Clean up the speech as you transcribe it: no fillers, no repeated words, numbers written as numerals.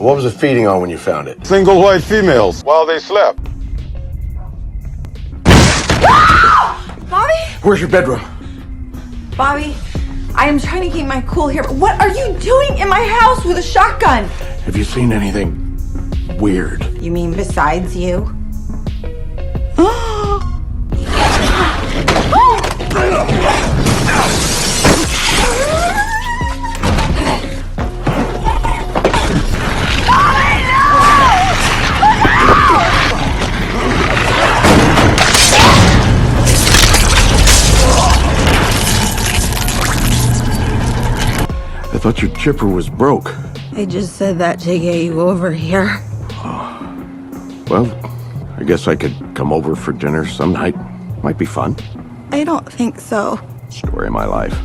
What was it feeding on when you found it? Single white females while they slept. Bobby? Where's your bedroom? Bobby, I am trying to keep my cool here, but what are you doing in my house with a shotgun? Have you seen anything weird? You mean besides you? I thought your chipper was broke. I just said that to get you over here. Well, I guess I could come over for dinner some night. Might be fun. I don't think so. Story of my life.